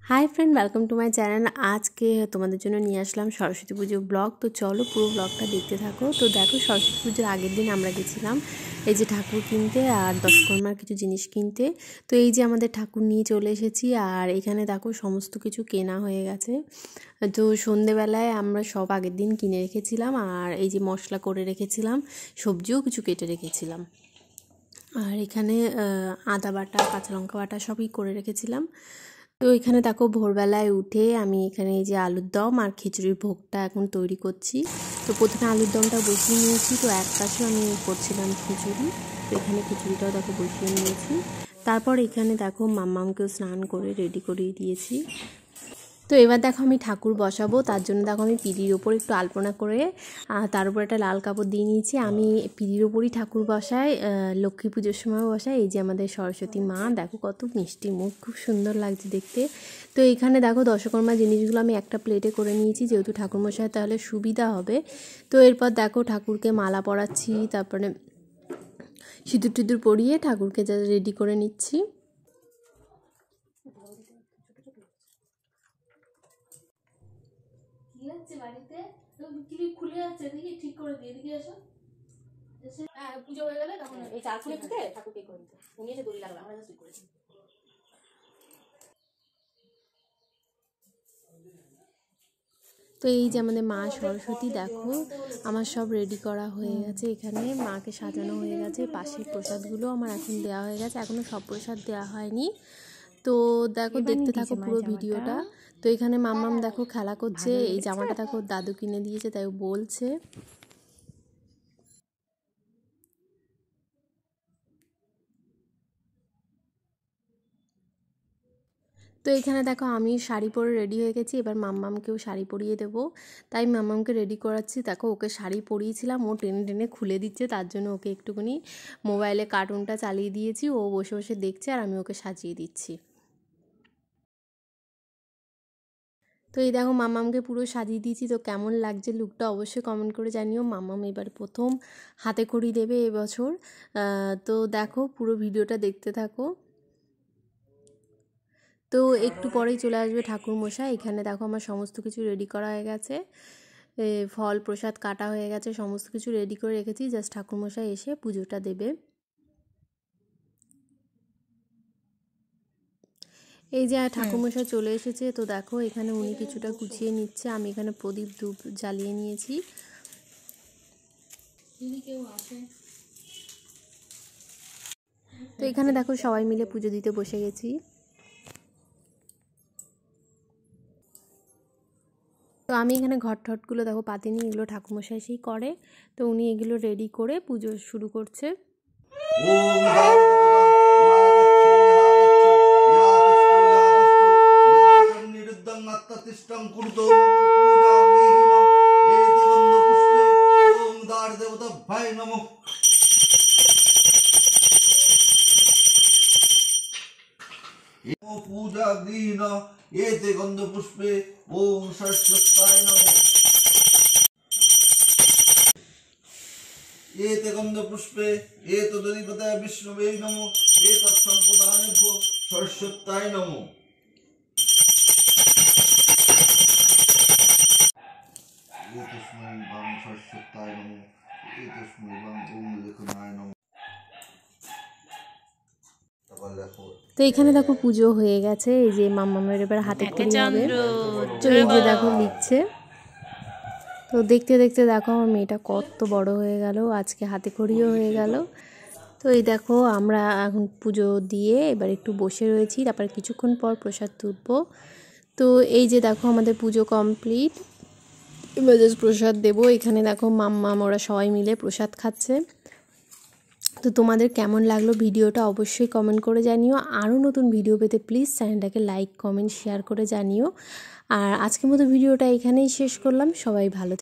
High friend welcome to my channel. आज के तुम्हारे जो निये आसलाम सरस्वती पुजोर ब्लग। तो चलो पुरो ब्लगटा देखते थाको। तो देखो सरस्वती पुजोर आगेर दिन आमरा गेছিলাম এই যে ঠাকুর কিনতে আর দশকর্মার কিছু জিনিস কিনতে। তো এই যে আমাদের ঠাকুর নিয়ে চলে এসেছি আর এখানে দেখো সমস্ত কিছু কেনা হয়ে গেছে। তো সন্ধ্যেবেলায় আমরা সব আগের দিন কিনে রেখেছিলাম আর এই যে মশলা করে রেখেছিলাম, সবজিও কিছু কেটে রেখেছিলাম আর এখানে আদা বাটা কাঁচা লঙ্কা বাটা সবই করে রেখেছিলাম। তো এখানে দেখো ভোরবেলায় উঠে আমি এখানে এই যে আলুর দম আর খিচুড়ির ভোগটা এখন তৈরি করছি। তো প্রথমে আলুর দমটা বসিয়ে নিয়েছি, তো এক পাশে আমি করছিলাম খিচুড়ি। তো এখানে খিচুড়িটাও দেখো বসিয়ে নিয়েছি। তারপর এখানে দেখো মাম্মামকেও স্নান করে রেডি করিয়ে দিয়েছি। তো এবার দেখো আমি ঠাকুর বসাবো, তার জন্য দেখো আমি পিঁড়ির ওপর একটু আলপনা করে তার উপর একটা লাল কাপড় দিয়ে নিয়েছি। আমি পিঁড়ির ওপরই ঠাকুর বসাই, লক্ষ্মী পুজোর সময়ও বসাই। এই যে আমাদের সরস্বতী মা, দেখো কত মিষ্টি মুখ, খুব সুন্দর লাগছে দেখতে। তো এইখানে দেখো দশকর্মা জিনিসগুলো আমি একটা প্লেটে করে নিয়েছি, যেহেতু ঠাকুরমশাই তাহলে সুবিধা হবে। তো এরপর দেখো ঠাকুরকে মালা পরাচ্ছি, তারপরে সিঁদুর টিঁদুর পরিয়ে ঠাকুরকে যা রেডি করে নিচ্ছি। বাড়িতে ক্লিপ খুলে যাচ্ছে, দেখি ঠিক করে দিয়ে দিকে এসো। হ্যাঁ পুজো হয়ে গেলে তখন এই চাল খুলে দিতে ঠাকুরকে করে দিতে। উনি এসে দড়ি লাগলো, আমরা জাস্ট করেছি। তো এই যে আমাদের মা সরস্বতী, দেখো আমার সব রেডি করা হয়ে গেছে। এখানে মাকে সাজানো হয়ে গেছে, পাশের প্রসাদগুলো আমার এখন দেওয়া হয়ে গেছে, এখনও সব প্রসাদ দেওয়া হয়নি। তো দেখো দেখতে থাকো পুরো ভিডিওটা। তো এখানে মাম্মাম দেখো খেলা করছে, এই জামাটা দেখো দাদু কিনে দিয়েছে তাই বলছে। তো এখানে দেখো আমি শাড়ি পরে রেডি হয়ে গেছি, এবার মাম্মামকেও শাড়ি পরিয়ে দেবো। তাই মাম্মামকে রেডি করাচ্ছি। দেখো ওকে শাড়ি পরিয়েছিলাম, ও টেনে টেনে খুলে দিচ্ছে, তার জন্য ওকে একটুখানি মোবাইলে কার্টুনটা চালিয়ে দিয়েছি, ও বসে বসে দেখছে আর আমি ওকে সাজিয়ে দিচ্ছি। তো এই দেখো মাম্মামকে পুরো সাজিয়ে দিয়েছি। তো কেমন লাগছে লুকটা অবশ্যই কমেন্ট করে জানিও। মাম্মাম এবার প্রথম হাতে খড়ি দেবে এবছর। তো দেখো পুরো ভিডিওটা দেখতে থাকো। তো একটু পরেই চলে আসবে ঠাকুরমশাই। এখানে দেখো আমার সমস্ত কিছু রেডি করা হয়ে গেছে, ফল প্রসাদ কাটা হয়ে গেছে, সমস্ত কিছু রেডি করে রেখেছি, জাস্ট ঠাকুরমশাই এসে পুজোটা দেবে। এই যে ঠাকুরমশাই চলে এসেছে। তো দেখো এখানে উনি কিছুটা গুছিয়ে নিচ্ছে, আমি এখানে প্রদীপ ধূপ জ্বালিয়ে নিয়েছি। তো এখানে দেখো সবাই মিলে পুজো দিতে বসে গেছি। তো আমি এখানে ঘট ঠটগুলো দেখো পাতিনি, এগুলো ঠাকুরমশাই এসেই করে। তো উনি এগুলো রেডি করে পুজো শুরু করছে। पूजा गृहीण एते गंध पुष्पे ओम सरस्वत्याय नमः एते गंध पुष्पे एतदधिपतये विष्णवे नमः एतत्सम्प्रदानेभ्यो सरस्वत्याय नमः एतस्मै वां सरस्वत्याय नमः एतस्मै वां ओम लेखनाय नमः। তো এখানে দেখো পুজো হয়ে গেছে। এই যে মাম্মামের এবার হাতে খড়ি হবে, তো এই যে দেখো লিখছে। তো দেখতে দেখতে দেখো আমার মেয়েটা কত বড় হয়ে গেল, আজকে হাতে খড়িও হয়ে গেল। তো এই দেখো আমরা এখন পুজো দিয়ে এবার একটু বসে রয়েছি, তারপর কিছুক্ষণ পর প্রসাদ তুলবো। তো এই যে দেখো আমাদের পুজো কমপ্লিট, এবার জাস্ট প্রসাদ দেবো। এখানে দেখো মাম্মাম ওরা সবাই মিলে প্রসাদ খাচ্ছে। তো তোমাদের কেমন লাগলো ভিডিওটা অবশ্যই কমেন্ট করে জানিও। আরও নতুন ভিডিও পেতে প্লিজ চ্যানেলটাকে লাইক কমেন্ট শেয়ার করে জানিও। আর আজকের মতো ভিডিওটা এখানেই শেষ করলাম। সবাই ভালো